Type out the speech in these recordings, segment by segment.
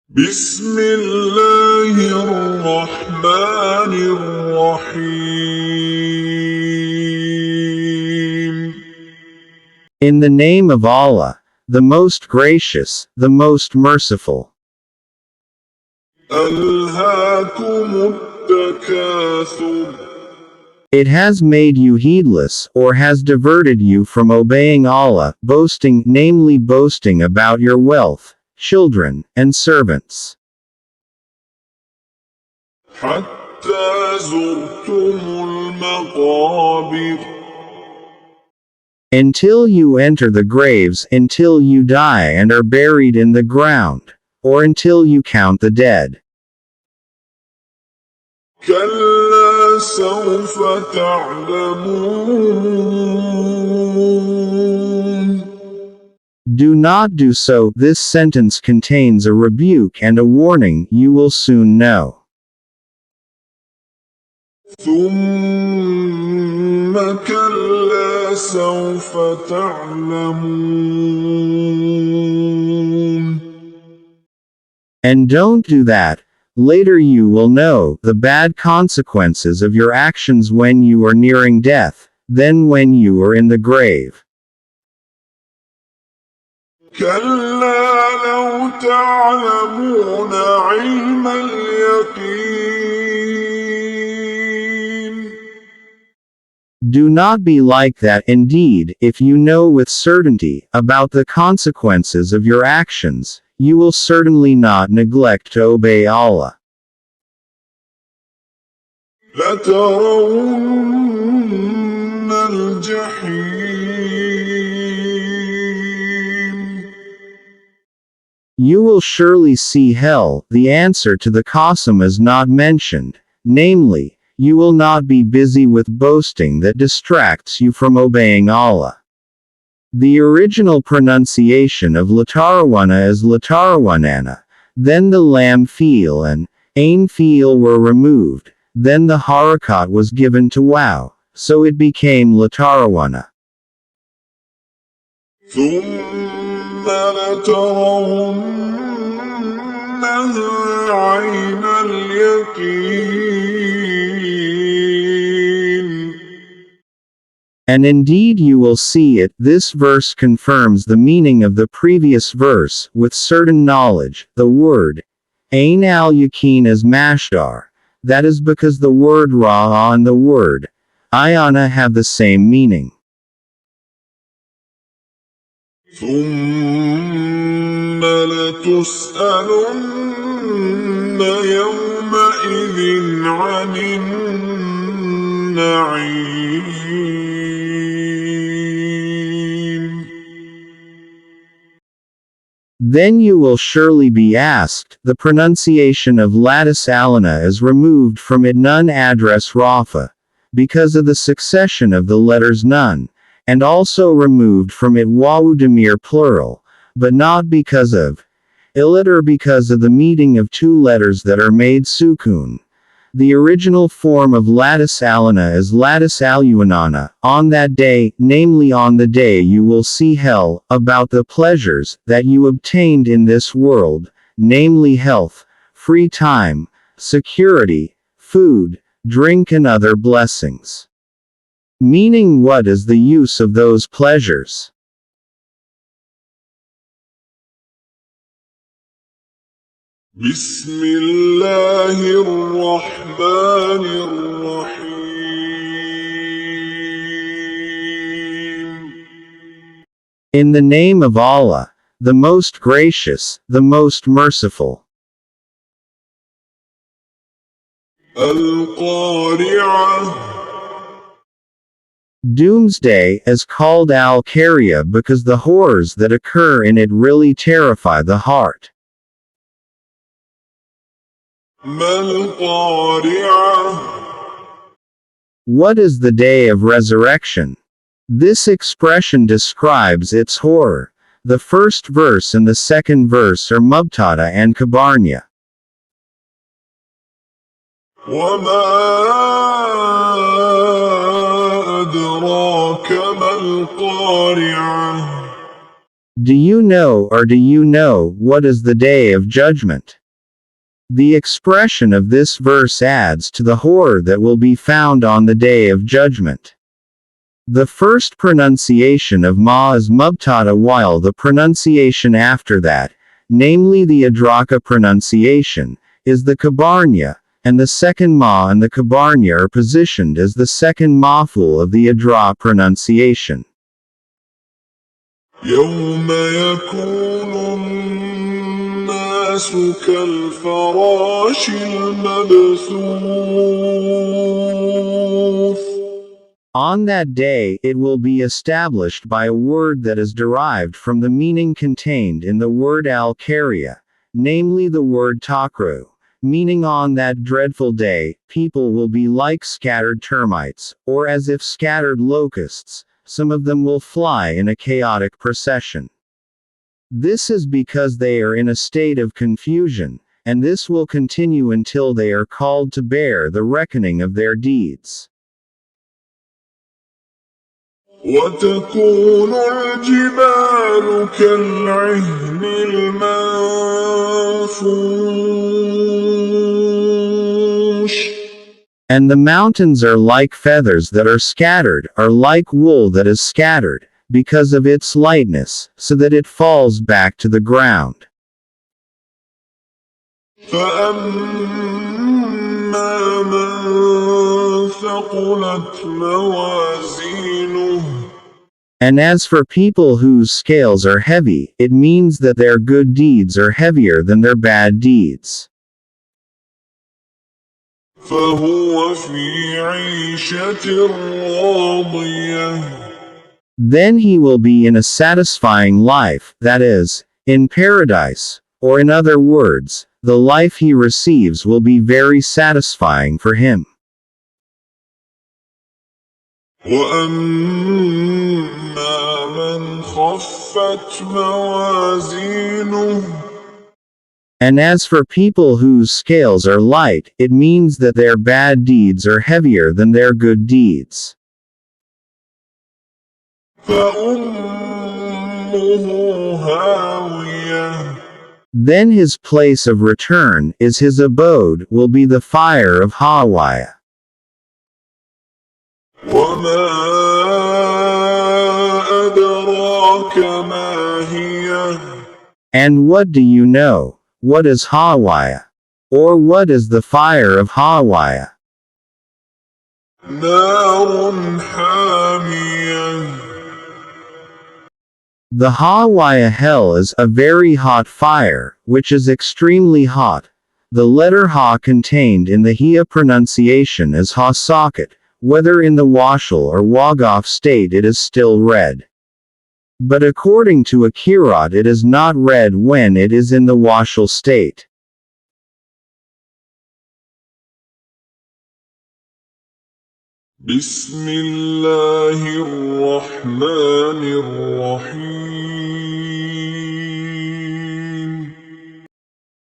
بسم الله الرحمن الرحيم. In the name of Allah, the most gracious, the most merciful. ألهاكم التكاثر. It has made you heedless, or has diverted you from obeying Allah, boasting, namely boasting about your wealth, children, and servants. حتى زرتم المقابر. Until you enter the graves, until you die and are buried in the ground, or until you count the dead. كلا سوف تعلمون. Do not do so. This sentence contains a rebuke and a warning. You will soon know. ثم كلا سوف تعلمون. And don't do that. Later you will know the bad consequences of your actions when you are nearing death, then when you are in the grave. كلا لو تعلمون علم اليقين. Do not be like that. Indeed, if you know with certainty about the consequences of your actions, you will certainly not neglect to obey Allah. لترون الجحيم. You will surely see hell. The answer to the qasam is not mentioned, namely, you will not be busy with boasting that distracts you from obeying Allah. The original pronunciation of latarawana is latarawanana, then the lam fi'il and ain fi'il were removed, then the harakat was given to waw, so it became latarawana. ثم لترونها عين اليقين. And indeed you will see it. This verse confirms the meaning of the previous verse, with certain knowledge. The word ain al-yaqeen is mashdar. That is because the word ra'a and the word ayana have the same meaning. ثم لتسألن يومئذ عن النعيم. Then you will surely be asked. The pronunciation of latis alana is removed from it nun address rafa, because of the succession of the letters nun, and also removed from it wawu damir plural, but not because of illit or because of the meeting of two letters that are made sukun. The original form of latis alana is latis aluanana. On that day, namely on the day you will see hell, about the pleasures that you obtained in this world, namely health, free time, security, food, drink and other blessings. Meaning, what is the use of those pleasures? بسم الله الرحمن الرحيم. In the name of Allah, the most gracious, the most merciful. القارعة. Doomsday is called al-Qari'ah because the horrors that occur in it really terrify the heart. ما القارعة. What is the day of resurrection? This expression describes its horror. The first verse and the second verse are mubtada and kabarnya. وما أدراك ما القارعة. Do you know what is the day of judgment? The expression of this verse adds to the horror that will be found on the day of judgment. The first pronunciation of ma is mubtada, while the pronunciation after that, namely the adraka pronunciation, is the kabarnya, and the second ma and the kabarnya are positioned as the second maf'ul of the adra pronunciation. يوم يكون الناس كالفراش المبثوث. On that day it will be established by a word that is derived from the meaning contained in the word al-kariya, namely the word takru, meaning on that dreadful day, people will be like scattered termites, or as if scattered locusts, some of them will fly in a chaotic procession. This is because they are in a state of confusion, and this will continue until they are called to bear the reckoning of their deeds. وتكون الجبال كالعهن المنفوش. And the mountains are like feathers that are scattered, are like wool that is scattered, because of its lightness, so that it falls back to the ground. فأما من ثقلت موازينه. And as for people whose scales are heavy, it means that their good deeds are heavier than their bad deeds. فهو في عيشة راضية. Then he will be in a satisfying life, that is, in paradise, or in other words, the life he receives will be very satisfying for him. وأما من خفت موازينه. And as for people whose scales are light, it means that their bad deeds are heavier than their good deeds. فأمه هاوية. Then his place of return, is his abode, will be the fire of Hawiya. وما أدراك ما هي. And what do you know? What is Hawiya? Or what is the fire of Hawiya? نار حامية. The Hawiya hell is a very hot fire, which is extremely hot. The letter Ha contained in the Hia pronunciation is Ha socket, whether in the washal or wagaf state it is still red. But according to a Qur'an it is not red when it is in the washal state. بسم الله الرحمن الرحيم.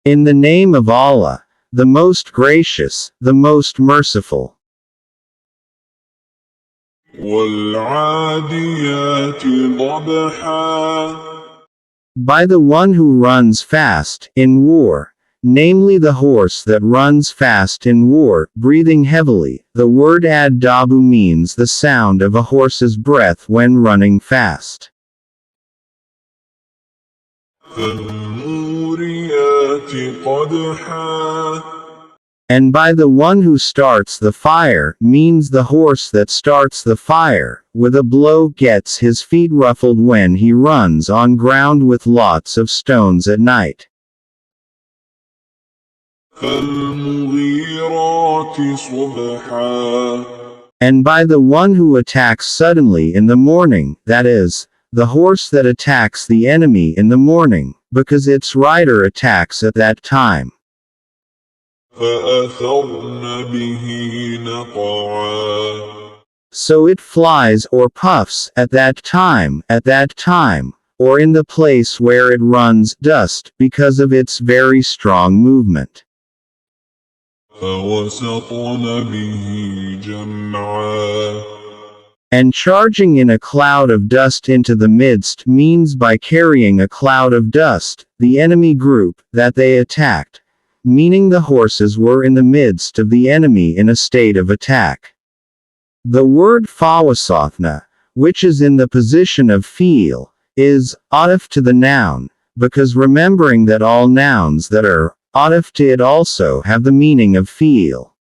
In the name of Allah, the most gracious, the most merciful. والعاديات ضبحا. By the one who runs fast, in war, namely the horse that runs fast in war, breathing heavily. The word ad-dabu means the sound of a horse's breath when running fast. فالموريات قدحا. And by the one who starts the fire, means the horse that starts the fire, with a blow gets his feet ruffled when he runs on ground with lots of stones at night. فالمغيرات صبحا. And by the one who attacks suddenly in the morning, that is, the horse that attacks the enemy in the morning, because its rider attacks at that time. فأثرن به نقعا. So it flies or puffs at that time, or in the place where it runs, dust, because of its very strong movement. فوسطن به جمعا. And charging in a cloud of dust into the midst means by carrying a cloud of dust, the enemy group, that they attacked, meaning the horses were in the midst of the enemy in a state of attack. The word fawasathna, which is in the position of fi'il, is ataf to the noun, because remembering that all nouns that are ataf to it also have the meaning of fi'il.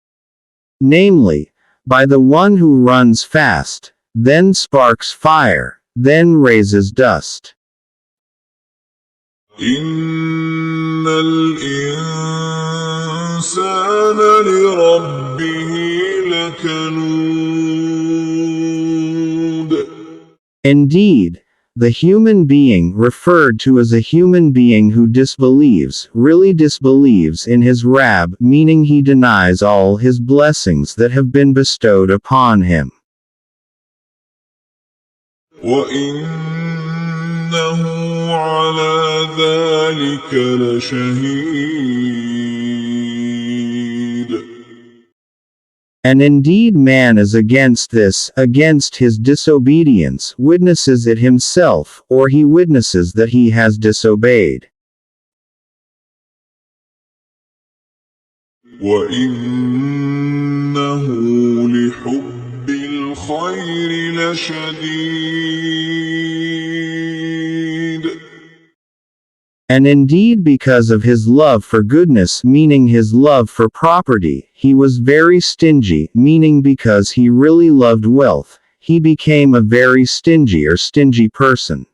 Namely, by the one who runs fast, then sparks fire, then raises dust. إن الإنسان لربه لكنود. Indeed, the human being referred to as a human being who disbelieves, really disbelieves in his Rabb, meaning he denies all his blessings that have been bestowed upon him. وإنه على ذلك لشهيد. And indeed man is against this, against his disobedience, witnesses it himself, or he witnesses that he has disobeyed. وإنه لحب الخير لشديد. And indeed because of his love for goodness, meaning his love for property, he was very stingy, meaning because he really loved wealth, he became a very stingy or stingy person.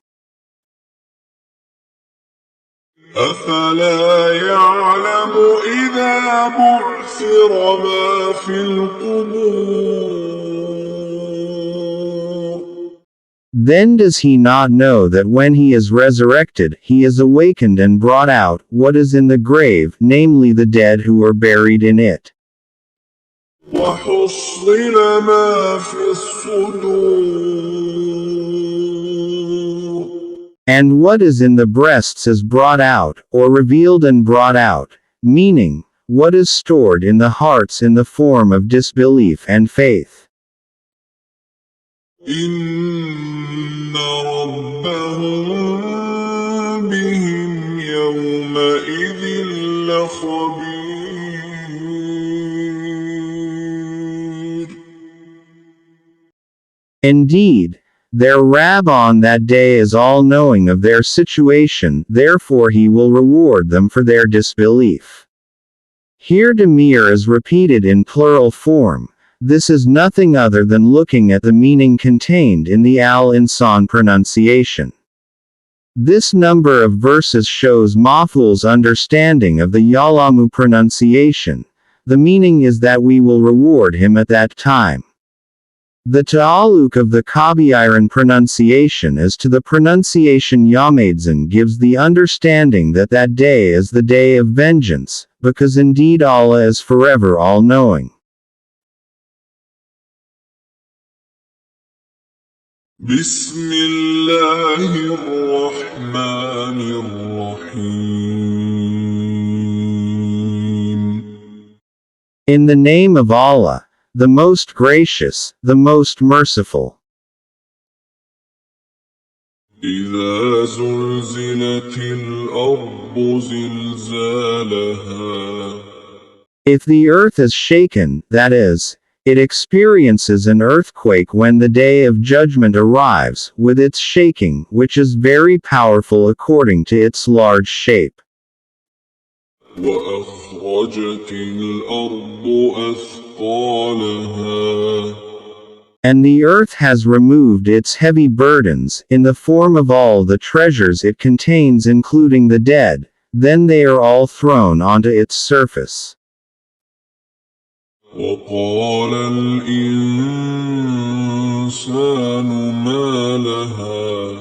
أفلا يعلم إذا بعثر ما في القبور. Then does he not know that when he is resurrected, he is awakened and brought out, what is in the grave, namely the dead who are buried in it. وحصل ما في الصدور. And what is in the breasts is brought out, or revealed and brought out, meaning, what is stored in the hearts in the form of disbelief and faith. إن ربهم بهم يومئذ لخبير. Indeed, their Rabb on that day is all-knowing of their situation, therefore he will reward them for their disbelief. Here damir is repeated in plural form. This is nothing other than looking at the meaning contained in the al-insan pronunciation. This number of verses shows Maf'ul's understanding of the Ya'lamu pronunciation. The meaning is that we will reward him at that time. The ta'alluq of the Qabi'iran pronunciation as to the pronunciation Yamadzan gives the understanding that that day is the day of vengeance, because indeed Allah is forever all-knowing. بسم الله الرحمن الرحيم. In the name of Allah, the most gracious, the most merciful. إذا زلزلت الأرض زلزالها. If the earth is shaken, that is, it experiences an earthquake when the day of judgment arrives, with its shaking, which is very powerful according to its large shape. وأخرجت الأرض أثقالها. And the earth has removed its heavy burdens, in the form of all the treasures it contains including the dead, then they are all thrown onto its surface. وقال الإنسان ما لها.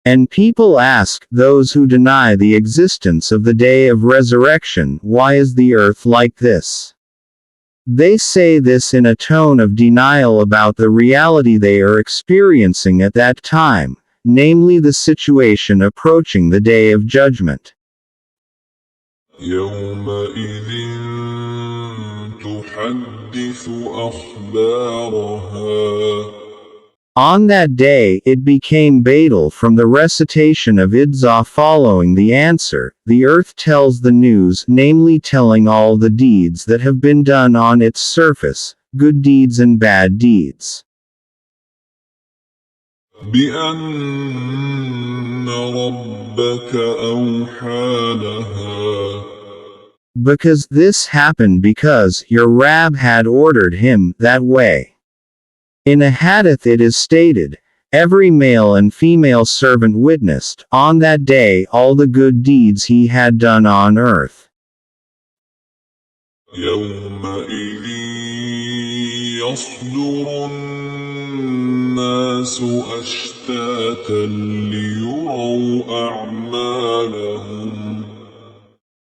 And people ask those who deny the existence of the day of resurrection, why is the earth like this? They say this in a tone of denial about the reality they are experiencing at that time, namely the situation approaching the day of judgment. يومئذ تحدث أخبارها. On that day it became Batil from the recitation of Idzah following the answer, the earth tells the news, namely telling all the deeds that have been done on its surface, good deeds and bad deeds. بأن ربك أوحى لها. Because this happened because your Rabb had ordered him that way. In a hadith it is stated, every male and female servant witnessed, on that day, all the good deeds he had done on earth. يومئذ يصدر الناس أشتاتا ليروا أعمالهم.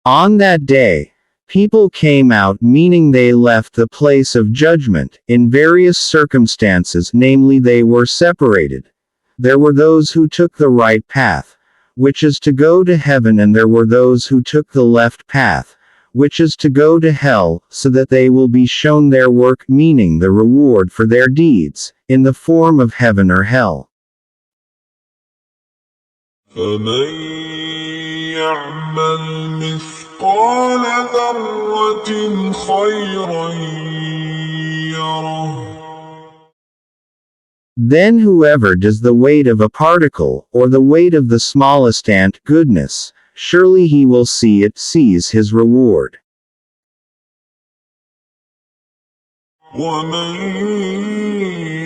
On that day, people came out, meaning they left the place of judgment, in various circumstances, namely they were separated. There were those who took the right path, which is to go to heaven, and there were those who took the left path, which is to go to hell, so that they will be shown their work, meaning the reward for their deeds, in the form of heaven or hell. فمن يعمل مثقال ذرة خيرا يره. Then whoever does the weight of a particle, or the weight of the smallest ant, goodness, surely he will see it, sees his reward. ومن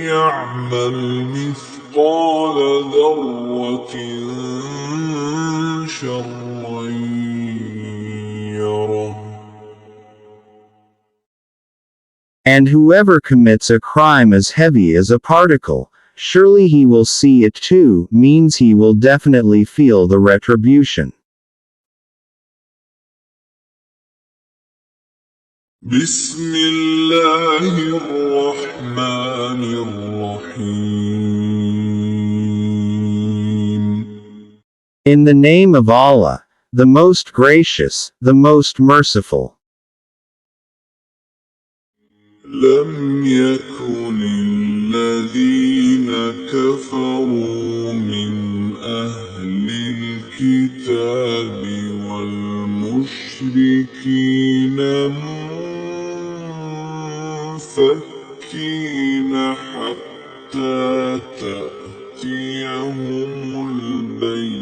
يعمل مثقال ذرة شرا يره. And whoever commits a crime as heavy as a particle, surely he will see it too, means he will definitely feel the retribution. بسم الله الرحمن الرحيم. In the name of Allah, the most gracious, the most merciful. لم يكن الذين كفروا من أهل الكتاب والمشركين منفكين حتى تأتيهم البينة.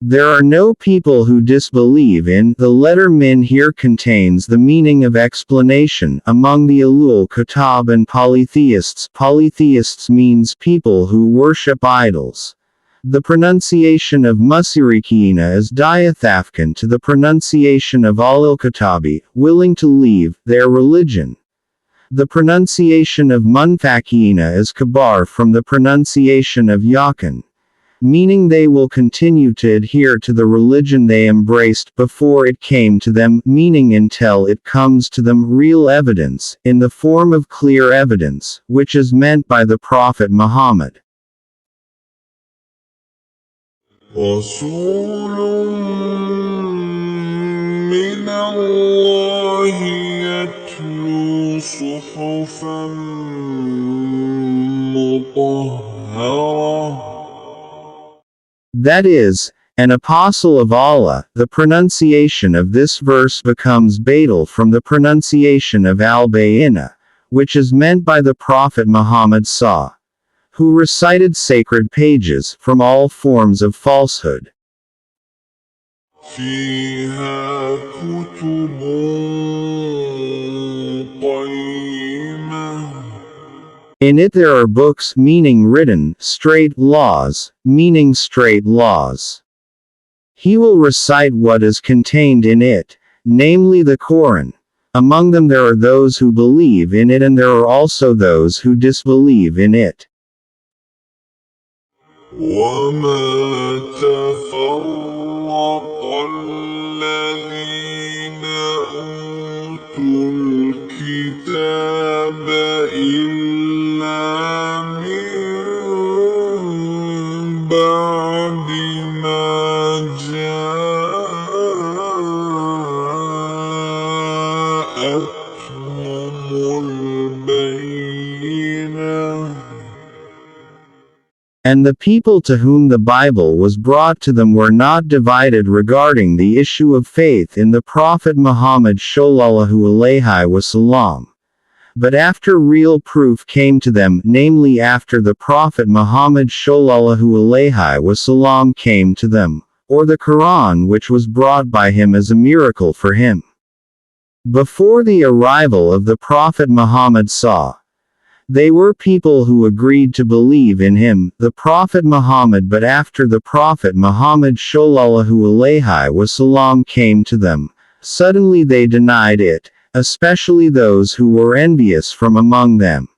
There are no people who disbelieve in. The letter min here contains the meaning of explanation among the Ahlul Kitab and polytheists. Polytheists means people who worship idols. The pronunciation of Musirikina is diathafkan to the pronunciation of Ahlul Kitabi, willing to leave their religion. The pronunciation of Munfakina is kabar from the pronunciation of Yakin, meaning they will continue to adhere to the religion they embraced before it came to them, meaning until it comes to them real evidence, in the form of clear evidence, which is meant by the Prophet Muhammad. رسول من الله يتلو صحفا مطهرة. That is, an apostle of Allah. The pronunciation of this verse becomes Batil from the pronunciation of al-Bayna, which is meant by the Prophet Muhammad SAW, who recited sacred pages from all forms of falsehood. فيها كتب قيمة. In it there are books, meaning written, straight laws, meaning straight laws. He will recite what is contained in it, namely the Koran. Among them there are those who believe in it, and there are also those who disbelieve in it. وما تفرق الذين أوتوا الكتاب إلا من بعد ما جاءتهم البينة And the people to whom the Bible was brought to them were not divided regarding the issue of faith in the Prophet Muhammad sallallahu alaihi wasallam. But after real proof came to them, namely after the Prophet Muhammad sallallahu alaihi wasallam came to them, or the Quran which was brought by him as a miracle for him. Before the arrival of the Prophet Muhammad they were people who agreed to believe in him, the Prophet Muhammad, but after the Prophet Muhammad sallallahu alaihi wasallam came to them, suddenly they denied it, especially those who were envious from among them.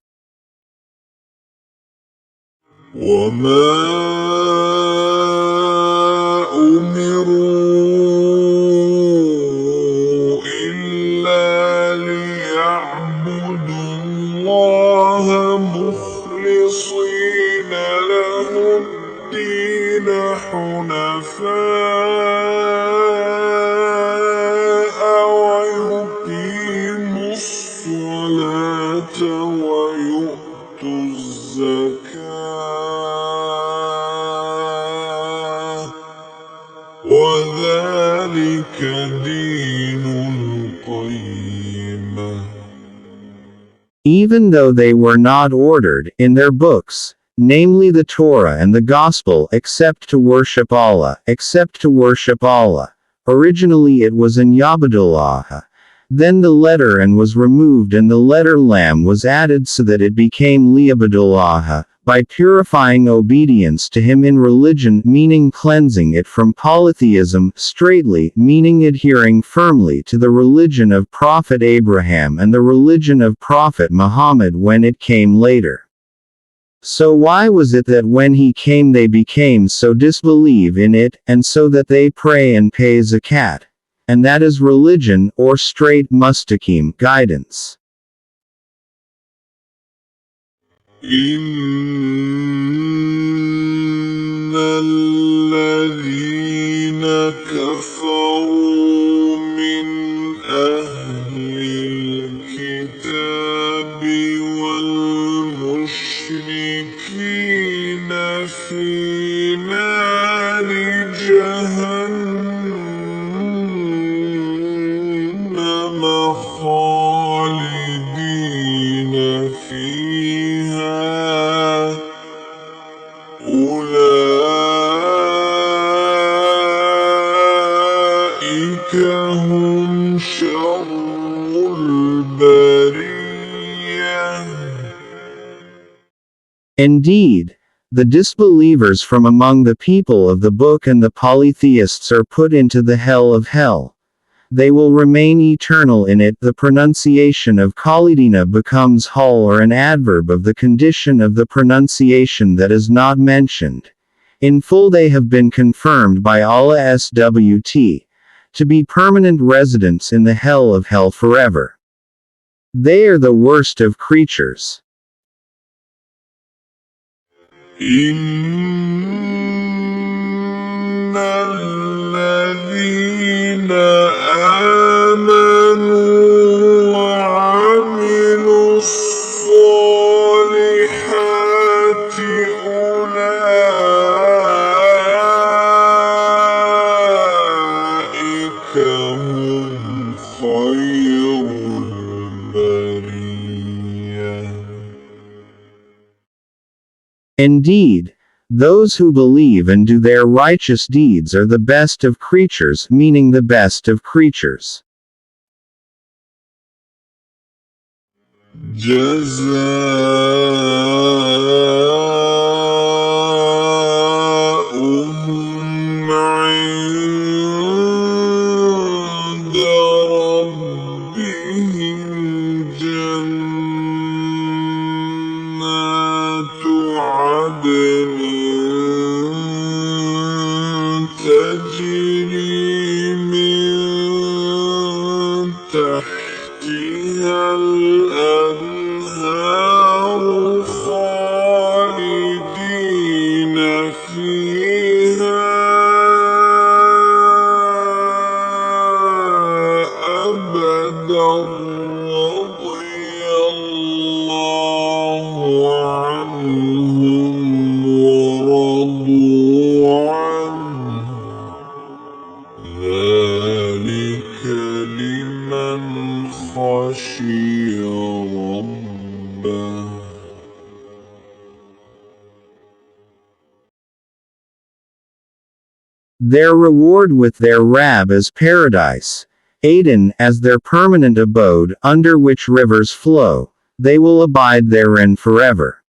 مخلصين له الدين حنفاء ويقيموا الصلاة ويؤتوا الزكاة وذلك دين القيمة. Even though they were not ordered, in their books, namely the Torah and the Gospel, except to worship Allah. Originally it was an Yabadullah. Then the letter An was removed and the letter Lam was added so that it became Liabadullah, by purifying obedience to him in religion, meaning cleansing it from polytheism, straightly, meaning adhering firmly to the religion of Prophet Abraham and the religion of Prophet Muhammad when it came later. So why was it that when he came they became so disbelieve in it, and so that they pray and pay zakat? And that is religion, or straight mustaqim guidance. إن الذين كفروا من أهل الكتاب والمشركين في نار جهنم خالدين فيها أولئك هم شر البرية. Indeed, the disbelievers from among the people of the book and the polytheists are put into the hell of hell. They will remain eternal in it. The pronunciation of Khalidina becomes hal or an adverb of the condition of the pronunciation that is not mentioned. In full they have been confirmed by Allah SWT to be permanent residents in the hell of hell forever. They are the worst of creatures. إن الذين آمنوا وعملوا الصالحات أولئك هم خير البرية. Indeed, those who believe and do their righteous deeds are the best of creatures, meaning the best of creatures. جزاؤهم عند ربهم جنات عدن تجري من تحتها الأنهار خالدين ورضوا عنه ذلك لمن خشي ربه. Their reward with their Rabb is paradise, Aden as their permanent abode, under which rivers flow. They will abide therein forever.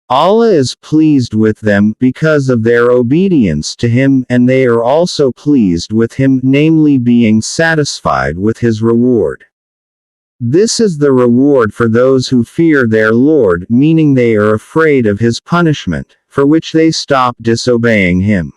Allah is pleased with them because of their obedience to Him, and they are also pleased with Him, namely being satisfied with His reward. This is the reward for those who fear their Lord, meaning they are afraid of His punishment, for which they stop disobeying Him.